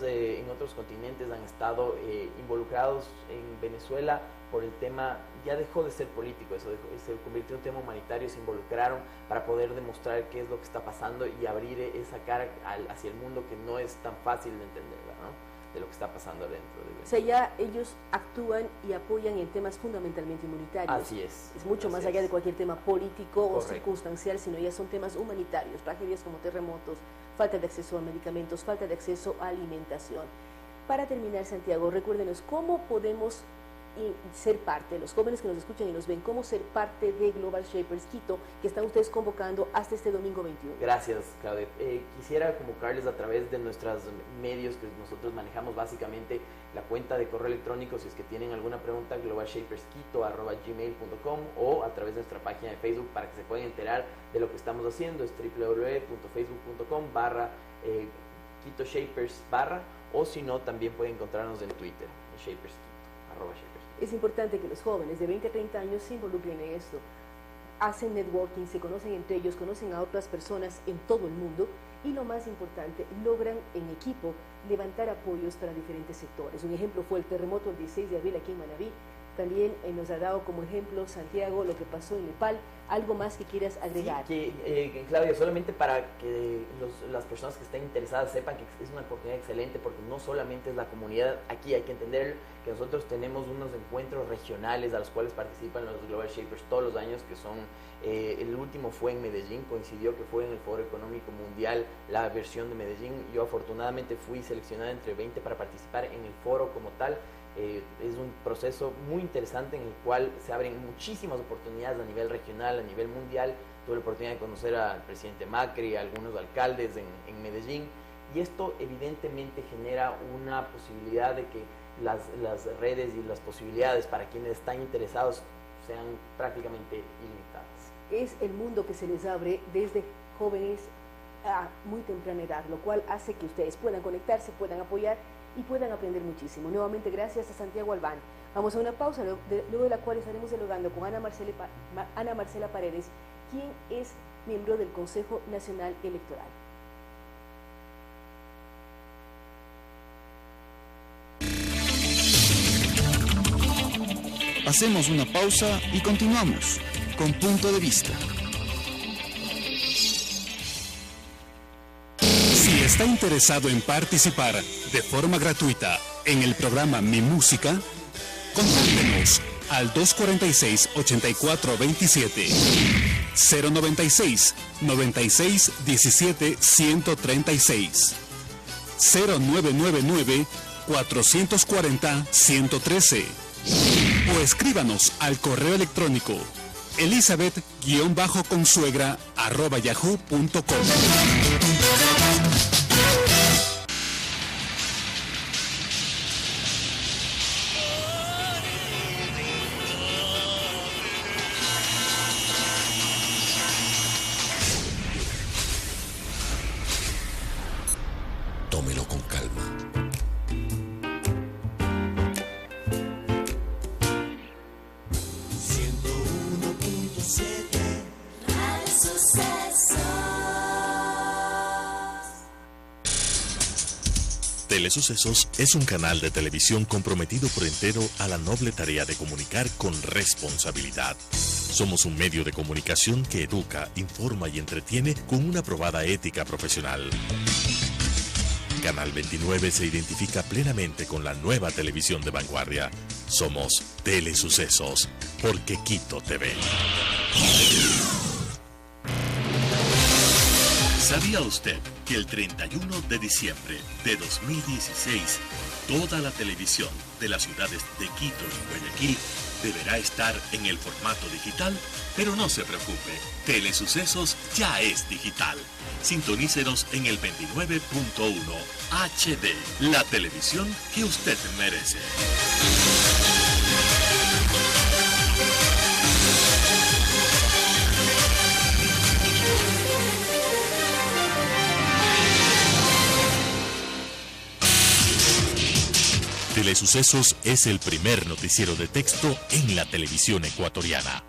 continentes han estado involucrados. En Venezuela, por el tema, ya dejó de ser político, se convirtió en un tema humanitario, se involucraron para poder demostrar qué es lo que está pasando y abrir esa cara hacia el mundo que no es tan fácil de entenderla, ¿no? De lo que está pasando dentro de Venezuela. O sea, ya ellos actúan y apoyan en temas fundamentalmente humanitarios. Así es. Es mucho más allá de cualquier tema político o correcto, circunstancial, sino ya son temas humanitarios, tragedias como terremotos, falta de acceso a medicamentos, falta de acceso a alimentación. Para terminar, Santiago, recuérdenos cómo podemos ser parte, los jóvenes que nos escuchan y nos ven, cómo ser parte de Global Shapers Quito, que están ustedes convocando hasta este domingo 21. Gracias, Claudia. Quisiera convocarles a través de nuestros medios que nosotros manejamos, básicamente la cuenta de correo electrónico, si es que tienen alguna pregunta, globalshapersquito@gmail.com, o a través de nuestra página de Facebook para que se puedan enterar de lo que estamos haciendo. Es www.facebook.com/Quito Shapers o si no, también pueden encontrarnos en Twitter, @Shapers. Es importante que los jóvenes de 20 a 30 años se involucren en esto. Hacen networking, se conocen entre ellos, conocen a otras personas en todo el mundo y lo más importante, logran en equipo levantar apoyos para diferentes sectores. Un ejemplo fue el terremoto del 16 de abril aquí en Manabí. También nos ha dado como ejemplo, Santiago, lo que pasó en Nepal. ¿Algo más que quieras agregar? Sí, Claudia, solamente para que las personas que estén interesadas sepan que es una oportunidad excelente, porque no solamente es la comunidad, aquí hay que entender que nosotros tenemos unos encuentros regionales a los cuales participan los Global Shapers todos los años, que son, el último fue en Medellín, coincidió que fue en el Foro Económico Mundial, la versión de Medellín. Yo afortunadamente fui seleccionada entre 20 para participar en el foro como tal. Es un proceso muy interesante en el cual se abren muchísimas oportunidades a nivel regional, a nivel mundial. Tuve la oportunidad de conocer al presidente Macri, a algunos alcaldes en Medellín, y esto evidentemente genera una posibilidad de que las redes y las posibilidades para quienes están interesados sean prácticamente ilimitadas. Es el mundo que se les abre desde jóvenes a muy temprana edad, lo cual hace que ustedes puedan conectarse, puedan apoyar y puedan aprender muchísimo. Nuevamente, gracias a Santiago Albán. Vamos a una pausa, luego de la cual estaremos dialogando con Ana Marcela Paredes, quien es miembro del Consejo Nacional Electoral. Hacemos una pausa y continuamos con Punto de Vista. Si está interesado en participar de forma gratuita en el programa Mi Música, contáctenos al 246-8427, 096 96 17 136, 0999 440 113, o escríbanos al correo electrónico elizabeth-consuegra@yahoo.com. Tómelo con calma. Telesucesos es un canal de televisión comprometido por entero a la noble tarea de comunicar con responsabilidad. Somos un medio de comunicación que educa, informa y entretiene con una probada ética profesional. Canal 29 se identifica plenamente con la nueva televisión de vanguardia. Somos Telesucesos, porque Quito TV. ¿Sabía usted que el 31 de diciembre de 2016 toda la televisión de las ciudades de Quito y Guayaquil deberá estar en el formato digital? Pero no se preocupe, Telesucesos ya es digital. Sintonícenos en el 29.1 HD, la televisión que usted merece. Sucesos es el primer noticiero de texto en la televisión ecuatoriana.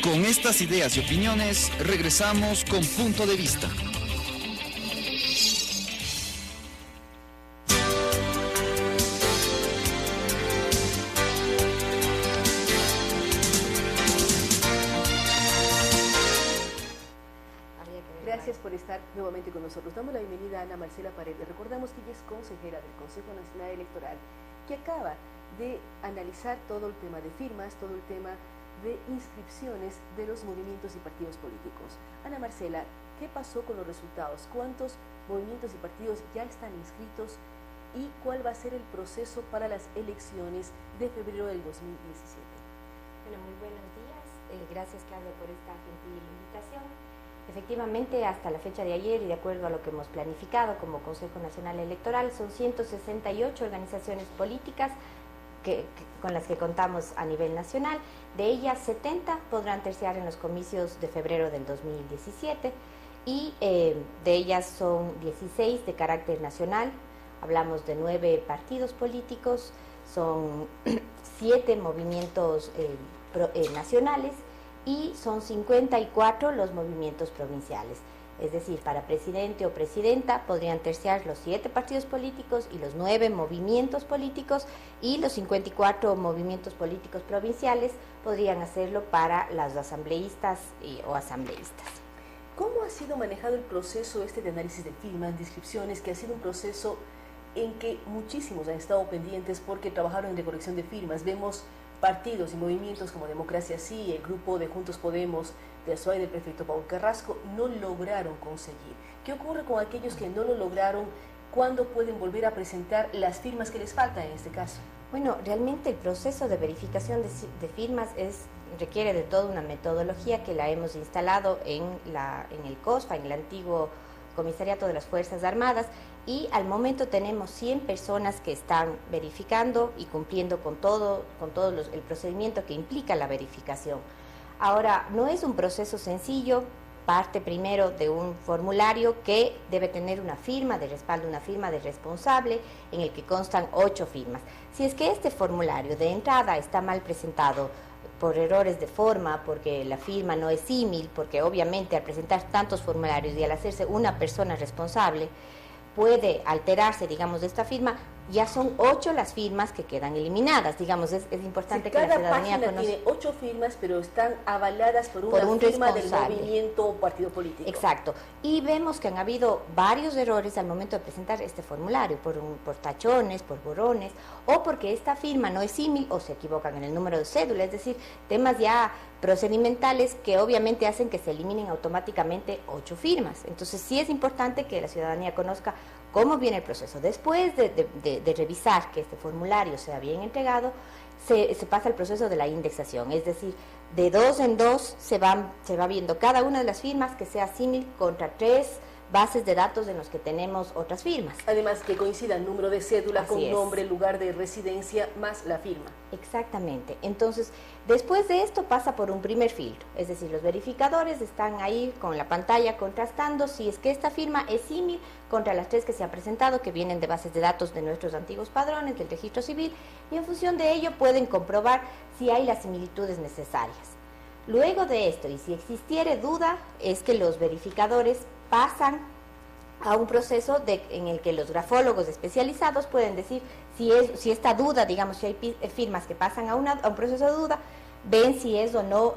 Con estas ideas y opiniones, regresamos con Punto de Vista. Gracias por estar nuevamente con nosotros. Damos la bienvenida a Ana Marcela Paredes. Recordamos que ella es consejera del Consejo Nacional Electoral, que acaba de analizar todo el tema de firmas, todo el tema de inscripciones de los movimientos y partidos políticos. Ana Marcela, ¿qué pasó con los resultados? ¿Cuántos movimientos y partidos ya están inscritos? ¿Y cuál va a ser el proceso para las elecciones de febrero del 2017? Bueno, muy buenos días. Gracias, Claudia, por esta gentil invitación. Efectivamente, hasta la fecha de ayer, y de acuerdo a lo que hemos planificado como Consejo Nacional Electoral, son 168 organizaciones políticas con las que contamos a nivel nacional. De ellas, 70 podrán terciar en los comicios de febrero del 2017 y de ellas son 16 de carácter nacional. Hablamos de 9 partidos políticos, son 7 movimientos nacionales y son 54 los movimientos provinciales. Es decir, para presidente o presidenta podrían terciar los 7 partidos políticos y los 9 movimientos políticos, y los 54 movimientos políticos provinciales podrían hacerlo para las asambleístas o asambleístas. ¿Cómo ha sido manejado el proceso de análisis de firmas, de inscripciones, que ha sido un proceso en que muchísimos han estado pendientes porque trabajaron en recolección de firmas? Vemos partidos y movimientos como Democracia Sí, el grupo de Juntos Podemos, de Azuay, del prefecto Paul Carrasco, no lograron conseguir. ¿Qué ocurre con aquellos que no lo lograron? ¿Cuándo pueden volver a presentar las firmas que les faltan en este caso? Bueno, realmente el proceso de verificación de firmas requiere de toda una metodología que la hemos instalado en el COSFA, en el antiguo Comisariato de las Fuerzas Armadas, y al momento tenemos 100 personas que están verificando y cumpliendo con todo el procedimiento que implica la verificación. Ahora, no es un proceso sencillo, parte primero de un formulario que debe tener una firma de respaldo, una firma de responsable, en el que constan 8 firmas. Si es que este formulario de entrada está mal presentado por errores de forma, porque la firma no es símil, porque obviamente al presentar tantos formularios y al hacerse una persona responsable, puede alterarse, digamos, de esta firma, ya son 8 las firmas que quedan eliminadas. Digamos, es importante que la ciudadanía conozca. Cada página tiene 8 firmas, pero están avaladas por una firma del movimiento o partido político. Exacto. Y vemos que han habido varios errores al momento de presentar este formulario, por tachones, por borrones, o porque esta firma no es símil o se equivocan en el número de cédula, es decir, temas ya procedimentales que obviamente hacen que se eliminen automáticamente 8 firmas. Entonces sí es importante que la ciudadanía conozca cómo viene el proceso. Después de revisar que este formulario sea bien entregado, se pasa al proceso de la indexación, es decir, de 2 en 2 se va viendo cada una de las firmas que sea símil contra 3 bases de datos en los que tenemos otras firmas. Además que coincida el número de cédula con nombre, lugar de residencia, más la firma. Exactamente. Entonces, después de esto pasa por un primer filtro, es decir, los verificadores están ahí con la pantalla contrastando si es que esta firma es símil contra las 3 que se han presentado, que vienen de bases de datos de nuestros antiguos padrones, del registro civil, y en función de ello pueden comprobar si hay las similitudes necesarias. Luego de esto, y si existiere duda, es que los verificadores pasan a un proceso en el que los grafólogos especializados pueden decir si esta duda, digamos, si hay firmas que pasan a un proceso de duda, ven si es o no,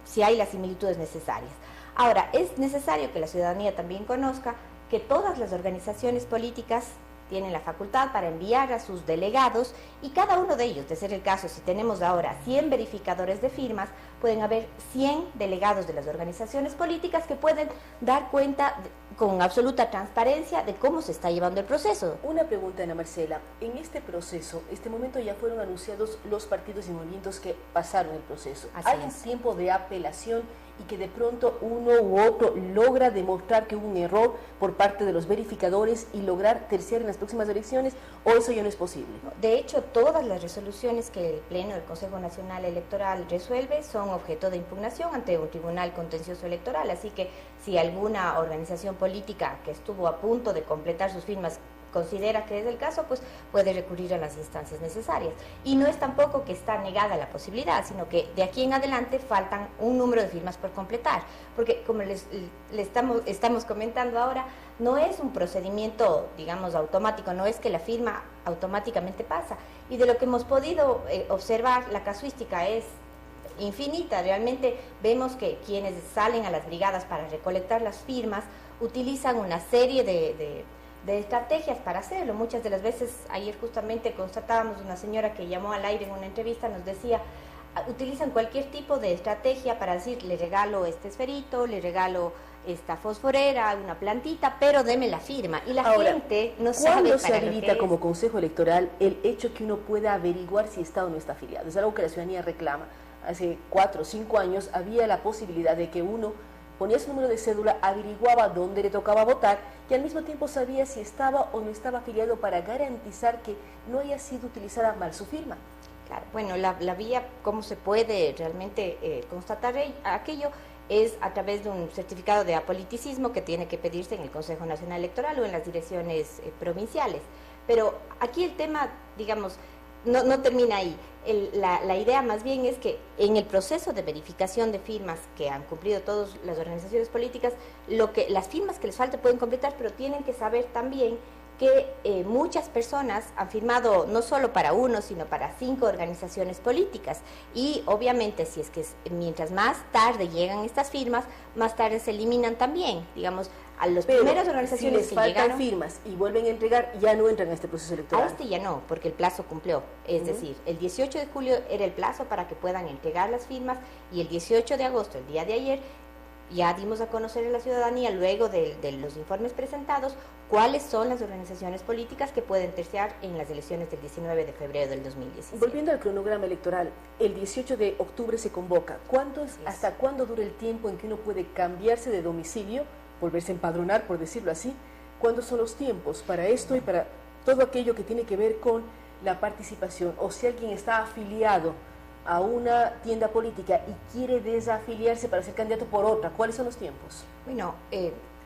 si hay las similitudes necesarias. Ahora, es necesario que la ciudadanía también conozca que todas las organizaciones políticas tienen la facultad para enviar a sus delegados, y cada uno de ellos, de ser el caso, si tenemos ahora 100 verificadores de firmas, pueden haber 100 delegados de las organizaciones políticas que pueden dar cuenta con absoluta transparencia de cómo se está llevando el proceso. Una pregunta, Ana Marcela. En este proceso, este momento ya fueron anunciados los partidos y movimientos que pasaron el proceso. ¿Hay un tiempo de apelación y que de pronto uno u otro logra demostrar que hubo un error por parte de los verificadores y lograr terciar en las próximas elecciones, o eso ya no es posible? De hecho, todas las resoluciones que el Pleno del Consejo Nacional Electoral resuelve son objeto de impugnación ante un tribunal contencioso electoral, así que si alguna organización política que estuvo a punto de completar sus firmas considera que es el caso, pues puede recurrir a las instancias necesarias. Y no es tampoco que está negada la posibilidad, sino que de aquí en adelante faltan un número de firmas por completar, porque como le estamos comentando ahora, no es un procedimiento, digamos, automático, no es que la firma automáticamente pasa. Y de lo que hemos podido observar, la casuística es infinita. Realmente vemos que quienes salen a las brigadas para recolectar las firmas utilizan una serie de estrategias para hacerlo. Muchas de las veces, ayer justamente constatábamos, una señora que llamó al aire en una entrevista nos decía, utilizan cualquier tipo de estrategia para decir, le regalo este esferito, le regalo esta fosforera, una plantita, pero deme la firma. Y la gente no sabe para ¿cuándo se habilita como Consejo Electoral el hecho que uno pueda averiguar si está o no está afiliado? Es algo que la ciudadanía reclama. Hace 4 o 5 años había la posibilidad de que uno ponía su número de cédula, averiguaba dónde le tocaba votar y al mismo tiempo sabía si estaba o no estaba afiliado para garantizar que no haya sido utilizada mal su firma. Claro, bueno, la vía, cómo se puede realmente constatar aquello, es a través de un certificado de apoliticismo que tiene que pedirse en el Consejo Nacional Electoral o en las direcciones provinciales. Pero aquí el tema, digamos, no termina ahí. La idea más bien es que en el proceso de verificación de firmas que han cumplido todas las organizaciones políticas, las firmas que les falta pueden completar, pero tienen que saber también que muchas personas han firmado no solo para 1, sino para 5 organizaciones políticas. Y obviamente, si es que mientras más tarde llegan estas firmas, más tarde se eliminan también, digamos, a las primeras organizaciones si les que llegaron firmas y vuelven a entregar, ya no entran en este proceso electoral. A este ya no, porque el plazo cumplió. Es decir, el 18 de julio era el plazo para que puedan entregar las firmas y el 18 de agosto, el día de ayer, ya dimos a conocer a la ciudadanía, luego de los informes presentados, cuáles son las organizaciones políticas que pueden terciar en las elecciones del 19 de febrero del 2017. Volviendo al cronograma electoral, el 18 de octubre se convoca. ¿Hasta cuándo dura el tiempo en que uno puede cambiarse de domicilio, volverse a empadronar, por decirlo así? ¿Cuándo son los tiempos para esto y para todo aquello que tiene que ver con la participación? O si alguien está afiliado a una tienda política y quiere desafiliarse para ser candidato por otra, ¿cuáles son los tiempos? Bueno,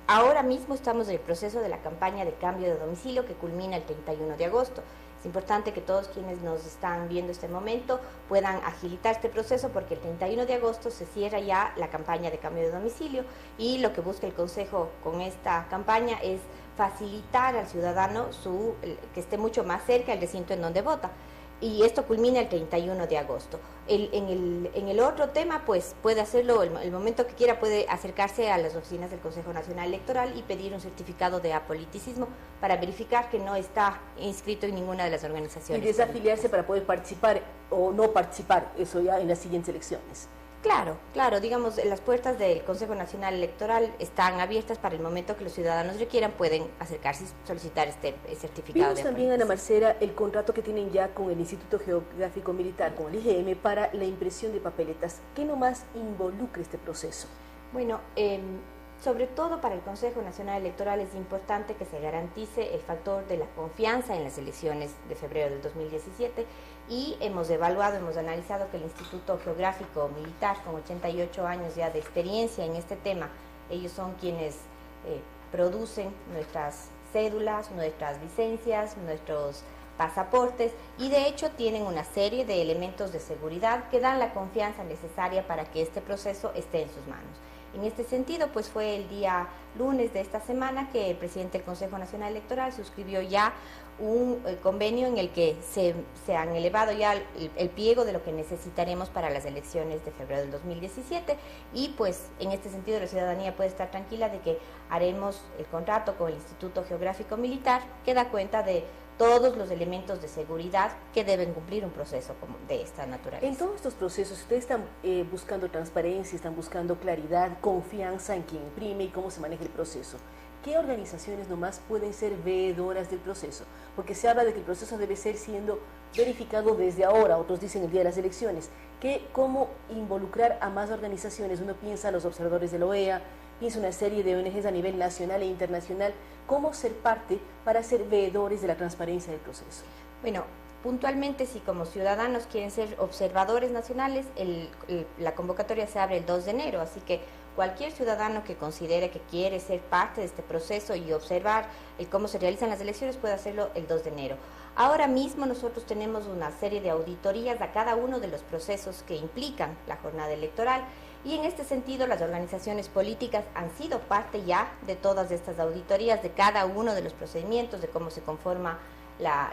ahora mismo estamos en el proceso de la campaña de cambio de domicilio que culmina el 31 de agosto. Es importante que todos quienes nos están viendo este momento puedan agilitar este proceso porque el 31 de agosto se cierra ya la campaña de cambio de domicilio y lo que busca el Consejo con esta campaña es facilitar al ciudadano que esté mucho más cerca del recinto en donde vota. Y esto culmina el 31 de agosto. En el otro tema, pues puede hacerlo el momento que quiera, puede acercarse a las oficinas del Consejo Nacional Electoral y pedir un certificado de apoliticismo para verificar que no está inscrito en ninguna de las organizaciones. Y desafiliarse para poder participar o no participar, eso ya en las siguientes elecciones. Claro, digamos, las puertas del Consejo Nacional Electoral están abiertas para el momento que los ciudadanos requieran, pueden acercarse y solicitar este certificado. Vimos también, Ana Marcela, el contrato que tienen ya con el Instituto Geográfico Militar, con el IGM, para la impresión de papeletas. ¿Qué nomás involucra este proceso? Bueno, sobre todo para el Consejo Nacional Electoral es importante que se garantice el factor de la confianza en las elecciones de febrero del 2017 y hemos analizado que el Instituto Geográfico Militar, con 88 años ya de experiencia en este tema, ellos son quienes producen nuestras cédulas, nuestras licencias, nuestros pasaportes y de hecho tienen una serie de elementos de seguridad que dan la confianza necesaria para que este proceso esté en sus manos. En este sentido, pues fue el día lunes de esta semana que el presidente del Consejo Nacional Electoral suscribió ya un convenio en el que se han elevado ya el pliego de lo que necesitaremos para las elecciones de febrero del 2017 y pues en este sentido la ciudadanía puede estar tranquila de que haremos el contrato con el Instituto Geográfico Militar que da cuenta de todos los elementos de seguridad que deben cumplir un proceso de esta naturaleza. En todos estos procesos, ustedes están buscando transparencia, están buscando claridad, confianza en quien imprime y cómo se maneja el proceso. ¿qué organizaciones nomás pueden ser veedoras del proceso? Porque se habla de que el proceso debe ser siendo verificado desde ahora, otros dicen el día de las elecciones. ¿Cómo involucrar a más organizaciones? Uno piensa a los observadores de la OEA, piensa una serie de ONGs a nivel nacional e internacional. ¿Cómo ser parte para ser veedores de la transparencia del proceso? Bueno, puntualmente, si como ciudadanos quieren ser observadores nacionales, la convocatoria se abre el 2 de enero, así que cualquier ciudadano que considere que quiere ser parte de este proceso y observar cómo se realizan las elecciones puede hacerlo el 2 de enero. Ahora mismo nosotros tenemos una serie de auditorías a cada uno de los procesos que implican la jornada electoral, y en este sentido las organizaciones políticas han sido parte ya de todas estas auditorías, de cada uno de los procedimientos, de cómo se conforma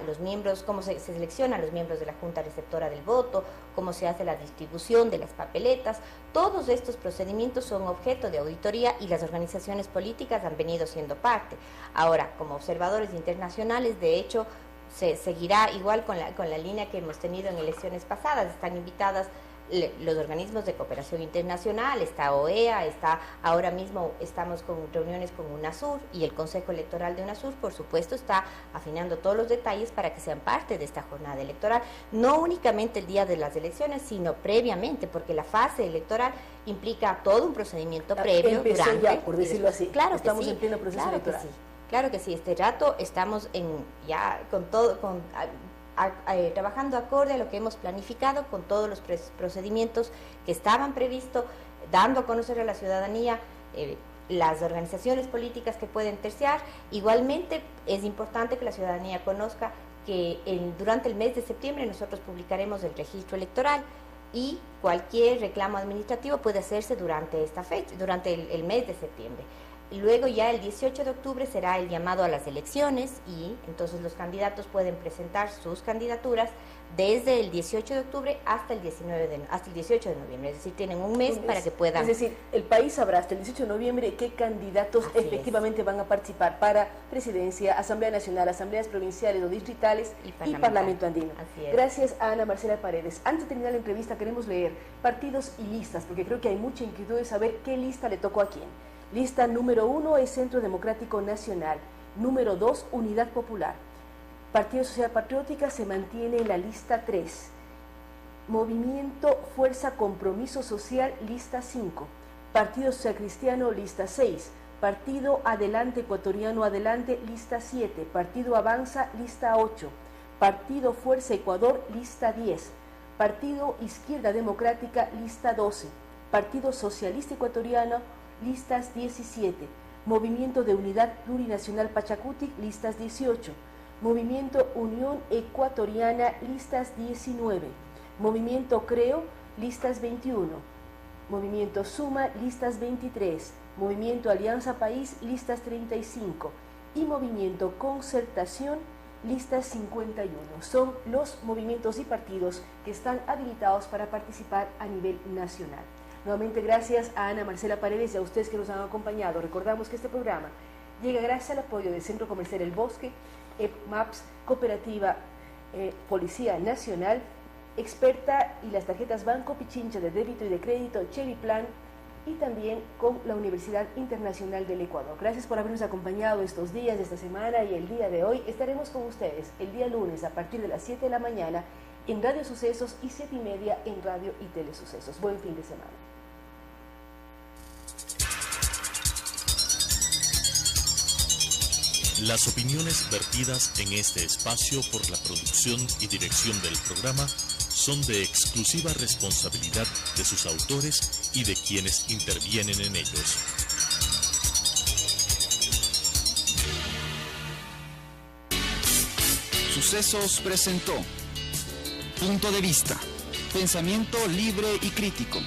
los miembros, cómo se seleccionan los miembros de la Junta Receptora del Voto, cómo se hace la distribución de las papeletas. Todos estos procedimientos son objeto de auditoría y las organizaciones políticas han venido siendo parte. Ahora, como observadores internacionales, de hecho, se seguirá igual con la línea que hemos tenido en elecciones pasadas. Están invitadas los organismos de cooperación internacional, está OEA, ahora mismo estamos con reuniones con UNASUR, y el Consejo Electoral de UNASUR, por supuesto, está afinando todos los detalles para que sean parte de esta jornada electoral, no únicamente el día de las elecciones, sino previamente, porque la fase electoral implica todo un procedimiento previo. Empezó durante, ya, por decirlo así. Claro, estamos en pleno proceso electoral. Claro que sí, este rato estamos ya con todo, trabajando acorde a lo que hemos planificado, con todos los procedimientos que estaban previstos, dando a conocer a la ciudadanía las organizaciones políticas que pueden terciar. Igualmente es importante que la ciudadanía conozca que durante el mes de septiembre nosotros publicaremos el registro electoral, y cualquier reclamo administrativo puede hacerse durante esta fecha, durante el mes de septiembre. Luego ya el 18 de octubre será el llamado a las elecciones, y entonces los candidatos pueden presentar sus candidaturas desde el 18 de octubre hasta el 18 de noviembre, es decir, tienen un mes para que puedan... Es decir, el país sabrá hasta el 18 de noviembre qué candidatos efectivamente van a participar para presidencia, Asamblea Nacional, asambleas provinciales o distritales y Parlamento Andino. Gracias a Ana Marcela Paredes. Antes de terminar la entrevista queremos leer partidos y listas, porque creo que hay mucha inquietud de saber qué lista le tocó a quién. Lista número 1 es Centro Democrático Nacional, número 2 Unidad Popular. Partido Sociedad Patriótica se mantiene en la lista 3. Movimiento Fuerza Compromiso Social, lista 5. Partido Social Cristiano, lista 6. Partido Adelante Ecuatoriano Adelante, lista 7. Partido Avanza, lista 8. Partido Fuerza Ecuador, lista 10. Partido Izquierda Democrática, lista 12. Partido Socialista Ecuatoriano, listas 17, Movimiento de Unidad Plurinacional Pachacutic, listas 18, Movimiento Unión Ecuatoriana, listas 19, Movimiento Creo, listas 21, Movimiento Suma, listas 23, Movimiento Alianza País, listas 35 y Movimiento Concertación, listas 51. Son los movimientos y partidos que están habilitados para participar a nivel nacional. Nuevamente gracias a Ana Marcela Paredes y a ustedes que nos han acompañado. Recordamos que este programa llega gracias al apoyo del Centro Comercial El Bosque, EPMAPS, Cooperativa Policía Nacional, Experta y las tarjetas Banco Pichincha de débito y de crédito Cherry Plan, y también con la Universidad Internacional del Ecuador. Gracias por habernos acompañado estos días de esta semana, y el día de hoy estaremos con ustedes el día lunes a partir de las 7 de la mañana en Radio Sucesos y 7:30 en Radio y Telesucesos. Buen fin de semana. Las opiniones vertidas en este espacio por la producción y dirección del programa son de exclusiva responsabilidad de sus autores y de quienes intervienen en ellos. Sucesos presentó Punto de Vista, pensamiento libre y crítico.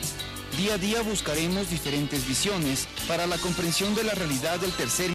Día a día buscaremos diferentes visiones para la comprensión de la realidad del tercer